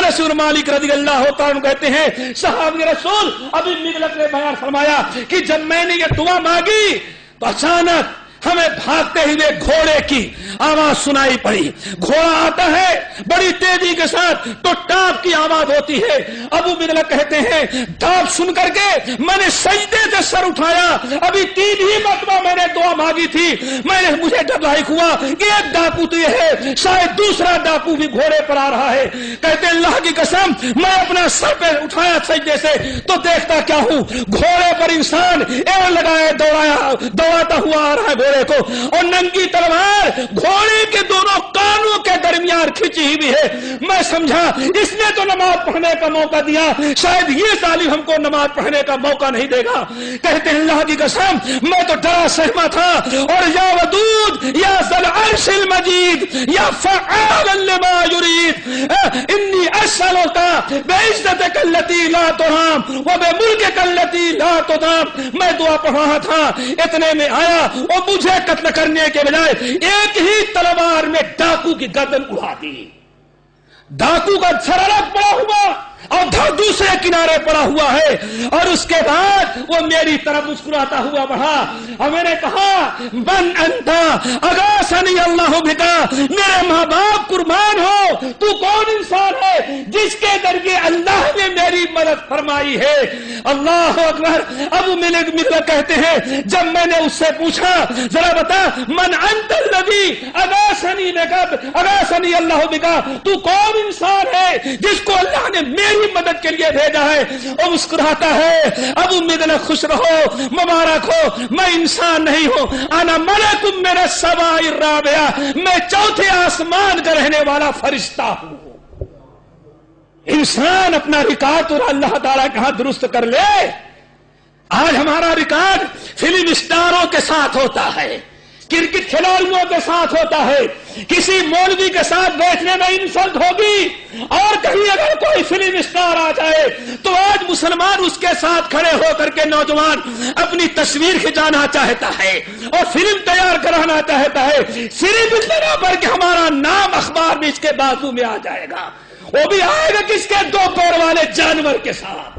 انس بن مالک رضی اللہ تعالیٰ عنہ کہتے ہیں صحابی رسول ابی مغلق نے بیان فرمایا کہ جب میں نے یہ دعا مانگی تو اچانک ہمیں بھاگتے ہوئے گھوڑے کی آواز سنائی پڑی. گھوڑا آتا ہے بڑی تیزی کے ساتھ تو ٹاپ کی آواز ہوتی ہے. ابو مغلق کہتے ہیں ٹاپ سن کر کے میں نے سجدے سے سر اٹھایا. ابھی 3 ہی مرتبہ میں نے دعا مانگی تھی. مجھے ڈر لاحق ہوا کہ ایک ڈاکو تو یہ ہے شاید دوسرا ڈاکو بھی گھوڑے پر آ رہا ہے. کہتے ہیں اللہ کی قسم میں اپنا سر پہ اٹھایا سجدے سے تو دیکھتا کیا ہوں گھوڑے پر انسان ایڑ لگائے دوڑاتا ہوا آ رہا ہے گھوڑے کو, اور ننگی تلوار گھوڑے کے دونوں کانوں کے درمیان کھینچی ہوئی ہے. میں سمجھا اس نے تو نماز پڑھنے کا موقع دیا, شاید یہ ظالم ہم کو نماز پڑھنے کا موقع نہیں دے گا. کہتے ہیں اللہ کی قسم میں تو ڈرا سہما تھا. اور یا ودود یا ذل عرش المجید یا فعالا لما یرید انی اسألک بعزتک التی لا ترام وبملکک التی لا تدام. میں دعا پڑھ رہا تھا اتنے میں آیا اور مجھے قتل کرنے کے بجائے ایک ہی تلوار میں ڈاکو کی گردن اڑا دی. ڈاکو کا سر الگ پڑا ہوا اور دھڑ دوسرے کنارے پڑا ہوا ہے. اور اس کے بعد وہ میری طرف مسکراتا ہوا بڑھا اور میں نے کہا من انتا اغاثنی اللہ بکا, میرے ماں باپ قربان ہو تو کون انسان ہے جس کے ذریعے اللہ نے میری مدد فرمائی ہے. اللہ اکبر. ابو مغلق کہتے ہیں جب میں نے اس سے پوچھا ذرا بتا من انت الذی اغاثنی اللہ بکا, تو کون انسان ہے جس کو اللہ نے میری مدد کے لیے بھیجا ہے. اور مسکراتا ہے ابو مغلق خوش رہو مبارک ہو, میں انسان نہیں ہوں, انا ملک من السماء الرابعہ, میں چوتھے آسمان کا رہنے والا فرشتہ ہوں. انسان اپنا ریکارڈ تو اللہ تعالیٰ کہاں درست کر لے. آج ہمارا ریکارڈ فلم اسٹاروں کے ساتھ ہوتا ہے, کرکٹ کھلاڑیوں کے ساتھ ہوتا ہے, کسی مولوی کے ساتھ بیٹھنے میں انسلٹ ہوگی, اور کہیں اگر کوئی فلم اسٹار آ جائے تو آج مسلمان اس کے ساتھ کھڑے ہو کر کے نوجوان اپنی تصویر کھینچانا چاہتا ہے اور فلم تیار کرانا چاہتا ہے, صرف اس طرح پر کہ ہمارا نام اخبار میں اس کے بازو میں آ جائے گا. وہ بھی آئے گا کس کے 2 پیر والے جانور کے ساتھ.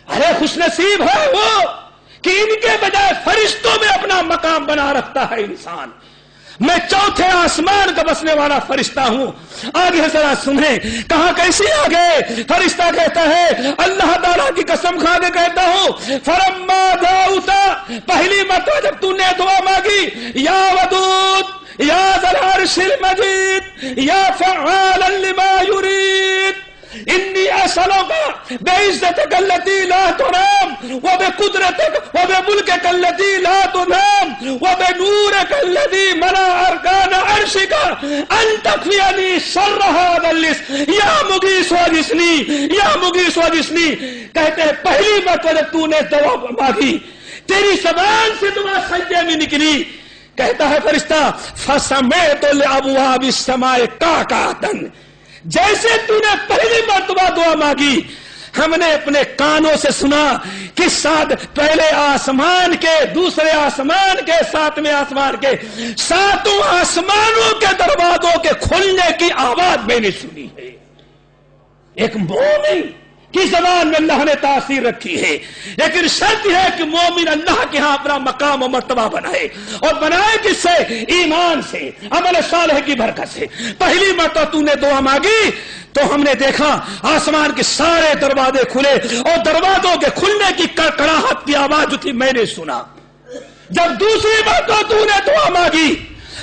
ارے خوش نصیب ہے وہ کہ ان کے بجائے فرشتوں میں اپنا مقام بنا رکھتا ہے انسان. میں چوتھے آسمان کا بسنے والا فرشتہ ہوں. آگے ذرا سنیں کہاں کیسے آگے فرشتہ کہتا ہے اللہ تعالیٰ کی قسم کھا کے کہتا ہوں فلما دعوتا, پہلی مرتبہ جب تو نے دعا مانگی یا ودود یا ذل عرش المجید یا فعالا لما یرید انی اسألک بعزتک التی لا ترام وبقدرتک وبملکک التی لا تدام وبنورک الذی ملا ارکان عرشک ان تکفینی شر ھذا اللص یا مغیث واغثنی یا مغیث واغثنی. کہتے ہیں پہلی مرتبہ جب تو نے دعا مانگی تیری زبان سے دعا سجدے میں نکلی. کہتا ہے فرشتہ فسمعت لابواب السماء قعقعۃ, جیسے تو نے پہلی مرتبہ دعا مانگی ہم نے اپنے کانوں سے سنا کہ پہلے آسمان کے, دوسرے آسمان کے, 7ویں آسمان کے, 7 آسمانوں کے دروازوں کے کھلنے کی آواز میں نے سنی ہے. ایک مومن کی زبان میں اللہ نے تاثیر رکھی ہے, لیکن شرط ہے کہ مومن اللہ کے ہاں اپنا مقام و مرتبہ بنائے, اور بنائے کس سے؟ ایمان سے, عمل صالح کی برکت سے. پہلی مرتبہ تو نے دعا مانگی تو ہم نے دیکھا آسمان کے سارے دروازے کھلے اور دروازوں کے کھلنے کی کڑکڑاہٹ کی آواز جو تھی میں نے سنا. جب دوسری مرتبہ تو نے دعا مانگی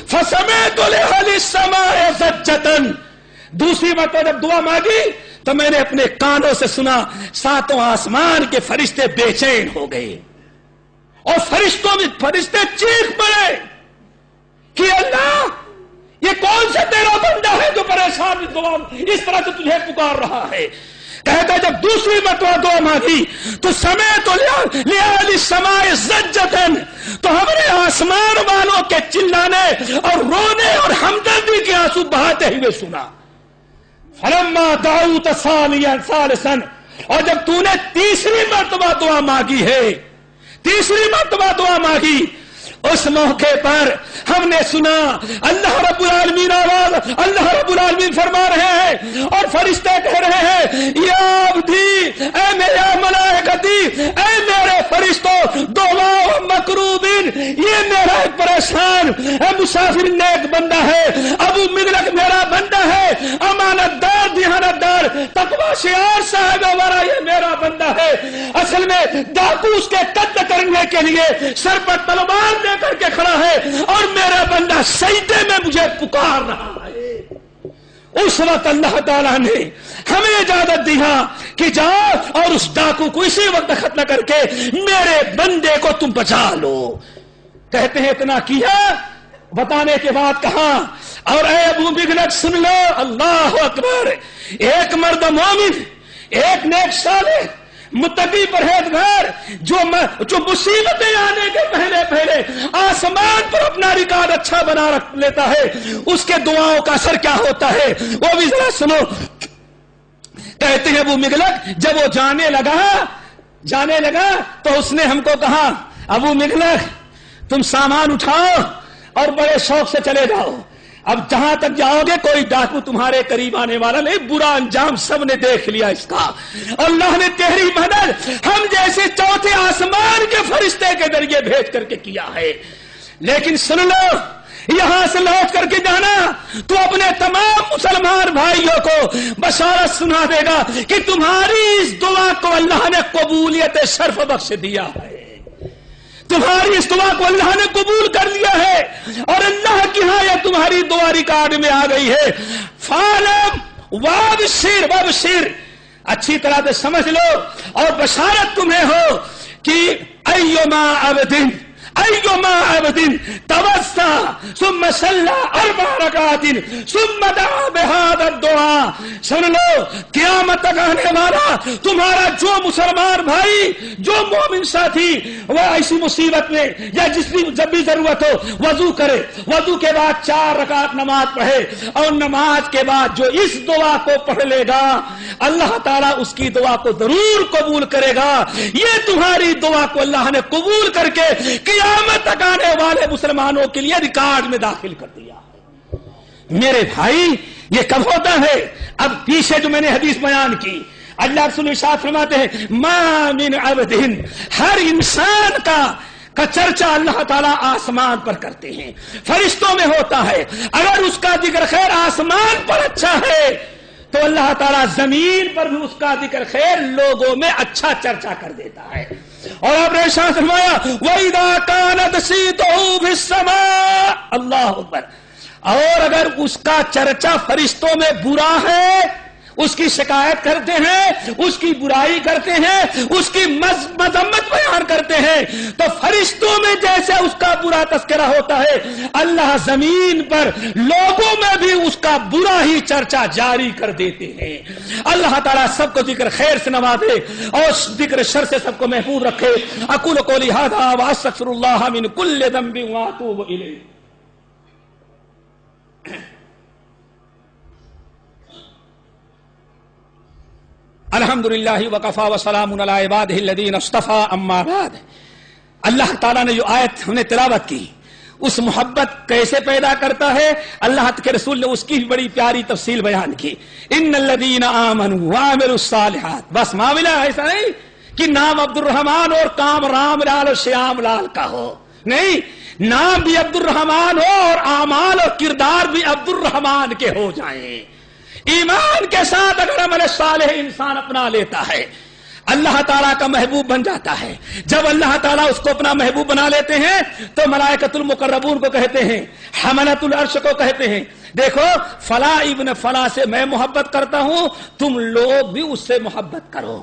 فسمعت لأهل السماء زجة, دوسری مرتبہ جب دعا مانگی تو میں نے اپنے کانوں سے سنا 7 آسمان کے فرشتے بے چین ہو گئے اور فرشتے چیخ پڑے کہ اللہ یہ کون سا تیرا بندہ ہے جو پریشان دعا اس طرح سے تجھے پکار رہا ہے. کہتا جب دوسری مرتبہ دعا مانگی تو سمعت لأهل السماء زجة, تو ہم نے آسمان والوں کے چلانے اور رونے اور ہمدردی کے آنسو بہاتے ہوئے سنا. فلما دعوت ثالثا, اور جب تو نے تیسری مرتبہ دعا مانگی ہے, تیسری مرتبہ دعا مانگی اس موقع پر ہم نے سنا اللہ رب العالمین آواز، اللہ رب العالمین فرما رہے ہیں اور فرشتے کہہ رہے ہیں یا عبدی، اے میرے ملائکتی، اے میرے فرشتوں، دعا مکروبین، یہ میرا ایک پریشان مسافر نیک بندہ ہے، ابو مغلق میرا بندہ ہے، امانت دار دیانت دار تقوی شعار صاحب ہمارا یہ میرا بندہ ہے، اصل میں ڈاکو اس کے قتل کرنے کے لیے سر پر تلوار دے کر کے کھڑا ہے اور میرا بندہ سجدے میں مجھے پکار رہا ہے۔ اس وقت اللہ تعالیٰ نے ہمیں اجازت دیا کہ جاؤ اور اس ڈاکو کو اسی وقت ختم کر کے میرے بندے کو تم بچا لو۔ کہتے ہیں اتنا کیا، بتانے کے بعد کہا اور اے ابو مغلق سن لو، اللہ اکبر، ایک مرد مومن، ایک نیک صالح متقی پرہیزگار جو مصیبتیں آنے کے پہلے آسمان پر اپنا ریکارڈ اچھا بنا رکھ لیتا ہے، اس کے دعاؤں کا اثر کیا ہوتا ہے وہ بھی ذرا سنو۔ کہتے ہیں ابو مغلق جب وہ جانے لگا تو اس نے ہم کو کہا ابو مغلق تم سامان اٹھاؤ اور بڑے شوق سے چلے جاؤ، اب جہاں تک جاؤ گے کوئی ڈاکو تمہارے قریب آنے والا نہیں، برا انجام سب نے دیکھ لیا اس کا۔ اللہ نے تیری مدد ہم جیسے چوتھے آسمان کے فرشتے کے ذریعے بھیج کر کے کیا ہے، لیکن سن لو یہاں سے لوٹ کر کے جانا تو اپنے تمام مسلمان بھائیوں کو بشارت سنا دے گا کہ تمہاری اس دعا کو اللہ نے قبولیت شرف بخش دیا ہے، تمہاری اس دعا کو اللہ نے قبول کر لیا ہے اور اللہ کی ہاں یہ تمہاری دعا ریکارڈ میں آ گئی ہے۔ فعلم وابشر، اچھی طرح سے سمجھ لو اور بشارت تمہیں ہو کہ ایما عبد توسع ثم صلى 4 ركعات ثم دعا بهذا الدعاء، سن لو قیامت تک آنے والا تمہارا جو مسلمان بھائی، جو مومن ساتھی وہ ایسی مصیبت میں یا جب بھی ضرورت ہو وضو کرے، وضو کے بعد 4 رکعت نماز پڑھے اور نماز کے بعد جو اس دعا کو پڑھ لے گا اللہ تعالیٰ اس کی دعا کو ضرور قبول کرے گا۔ یہ تمہاری دعا کو اللہ نے قبول کر کے قیامت تک آنے والے مسلمانوں کے لیے ریکارڈ میں داخل کر دیا۔ میرے بھائی یہ کب ہوتا ہے؟ اب پیچھے جو میں نے حدیث بیان کی، اللہ رسول ارشاد فرماتے ہیں ما من عبد، ہر انسان کا چرچا اللہ تعالیٰ آسمان پر کرتے ہیں، فرشتوں میں ہوتا ہے، اگر اس کا ذکر خیر آسمان پر اچھا ہے تو اللہ تعالیٰ زمین پر بھی اس کا ذکر خیر لوگوں میں اچھا چرچا کر دیتا ہے۔ اور آپ نے ارشاد فرمایا وَإِذَا كَانَتْ صِيتُهُ فِي السَّمَاءِ، اللہ اکبر، اور اگر اس کا چرچا فرشتوں میں برا ہے، اس کی شکایت کرتے ہیں، اس کی برائی کرتے ہیں، اس کی مذمت بیان کرتے ہیں، تو فرشتوں میں جیسے اس کا برا تذکرہ ہوتا ہے اللہ زمین پر لوگوں میں بھی اس کا برا ہی چرچا جاری کر دیتے ہیں۔ اللہ تعالیٰ سب کو ذکر خیر سے نوازے اور ذکر شر سے سب کو محفوظ رکھے۔ اقول قولی ھذا واستغفر اللہ من کل ذنب واتوب الیہ۔ الحمدللہ وکفی وسلام علی عبادہ الذین اصطفی، اما بعد۔ اللہ تعالیٰ نے جو آیت ہم نے تلاوت کی اس محبت کیسے پیدا کرتا ہے، اللہ کے رسول نے اس کی بڑی پیاری تفصیل بیان کی۔ ان الذین آمنوا وعملوا الصالحات، بس معاملہ ایسا نہیں کہ نام عبد الرحمن اور کام رام لال اور شیام لال کا ہو، نہیں، نام بھی عبد الرحمن ہو اور اعمال اور کردار بھی عبد الرحمن کے ہو جائیں۔ ایمان کے ساتھ اگر عمل صالح انسان اپنا لیتا ہے اللہ تعالیٰ کا محبوب بن جاتا ہے۔ جب اللہ تعالیٰ اس کو اپنا محبوب بنا لیتے ہیں تو ملائکۃ المقربون کو کہتے ہیں، حملۃ العرش کو کہتے ہیں دیکھو فلاں ابن فلاں سے میں محبت کرتا ہوں، تم لوگ بھی اس سے محبت کرو۔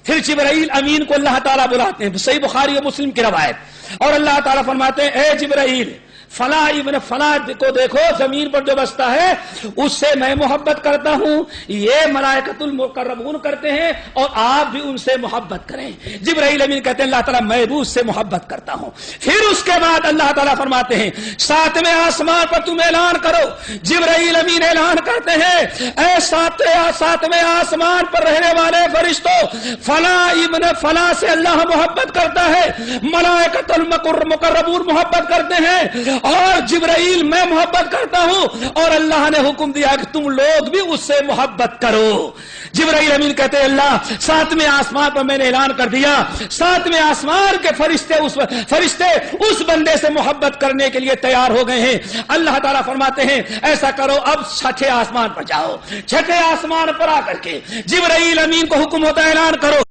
پھر جبرائیل امین کو اللہ تعالیٰ بلاتے ہیں، صحیح بخاری و مسلم کی روایت، اور اللہ تعالیٰ فرماتے ہیں اے جبرائیل فلاں ابن فلاں کو دیکھو زمین پر جو بستا ہے اس سے میں محبت کرتا ہوں، یہ ملائکۃ المقربون کرتے ہیں اور آپ بھی ان سے محبت کریں۔ جبرائیل امین کہتے ہیں اللہ تعالیٰ میں بھی اس سے محبت کرتا ہوں۔ پھر اس کے بعد اللہ تعالیٰ فرماتے ہیں ساتویں آسمان پر تم اعلان کرو۔ جبرائیل امین اعلان کرتے ہیں اے ساتویں آسمان پر رہنے والے فرشتوں، فلاں ابن فلاں سے اللہ محبت کرتا ہے، ملائکۃ المقربون محبت کرتے ہیں، اور جبرائیل میں محبت کرتا ہوں، اور اللہ نے حکم دیا کہ تم لوگ بھی اس سے محبت کرو۔ جبرائیل امین کہتے ہیں اللہ ساتویں آسمان پر میں نے اعلان کر دیا، ساتویں آسمان کے فرشتے اس بندے سے محبت کرنے کے لیے تیار ہو گئے ہیں۔ اللہ تعالیٰ فرماتے ہیں ایسا کرو اب چھٹے آسمان پر جاؤ۔ چھٹے آسمان پر آ کر کے جبرائیل امین کو حکم ہوتا ہے اعلان کرو